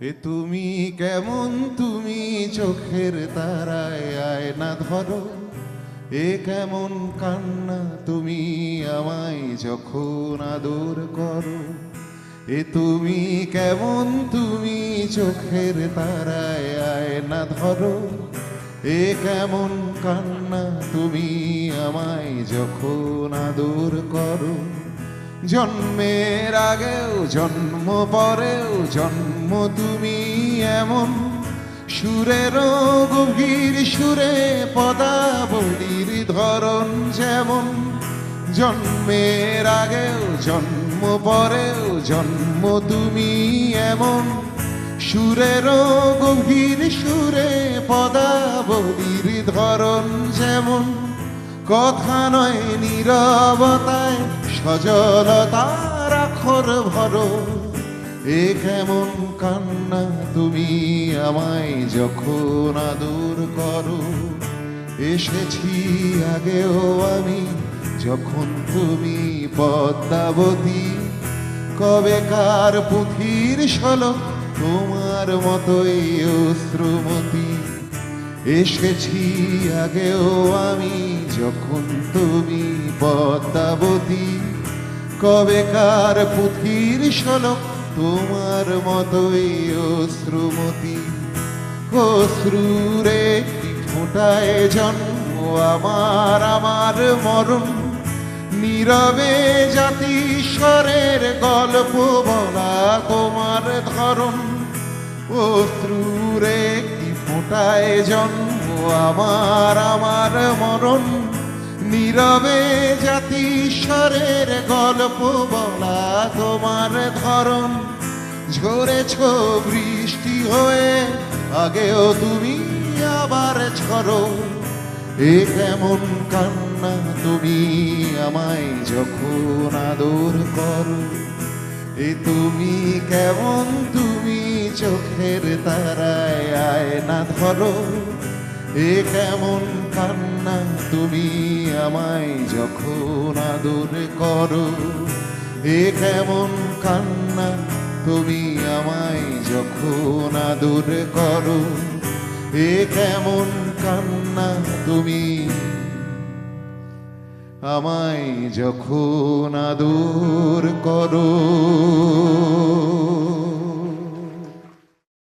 এ তুমি কেমন, তুমি চোখের তারায় আয়না ধরো। এ কেমন কান্না, তুমি আমায় যখন আদর করো। এ তুমি কেমন, তুমি চোখের তারায় আয়না ধরো। এ কেমন কান্না, তুমি আমায় যখন আদর করো। জন্মের আগেও জন্ম পরেও জন্ম তুমি এমন, সুরেরও গভীর সুরে পদাবলীর ধরন যেমন। জন্মের আগেও জন্ম পরেও জন্ম তুমি এমন, সুরেরও গভীর সুরে পদাবলীর ধরন যেমন। কথা নয় নীরবতায় সজলতার আখর ভরো। এ কেমন কান্না, তুমি আমায় যখন আদর করো। এসেছি আগেও আমি যখন তুমি পদ্মাবতী, কবেকার পুঁথির শলক তোমার মতোই অশ্রুমতি। এসেছি আগেও আমি যখন তুমি পদ্মাবতী, কবেকার পুঁথির শলক তোমার মতোই অশ্রুমতি। অশ্রুর একটি ফোঁটায় জন্ম আমার, আমার মরণ। নীরবে জাতিস্বরের গল্প বলা তোমার ধরন। অশ্রুর একটি ফোঁটায় জন্ম আমার, আমার মরণ। নীরবে জাতিস্বরের গল্প বলা তোমার ধরন। ঝরেছ বৃষ্টি হয়ে আগেও তুমি আবার ঝরো। এ কেমন কান্না, তুমি আমায় যখন আদর করো। এ তুমি কেমন, তুমি চোখের তারায় আয়না ধরো। এ কেমন কান্না, তুমি আমায় যখন আদর করো। এ কেমন কান্না, তুমি আমায় যখন আদর করো। এ কেমন কান্না, তুমি আমায় যখন আদর করো।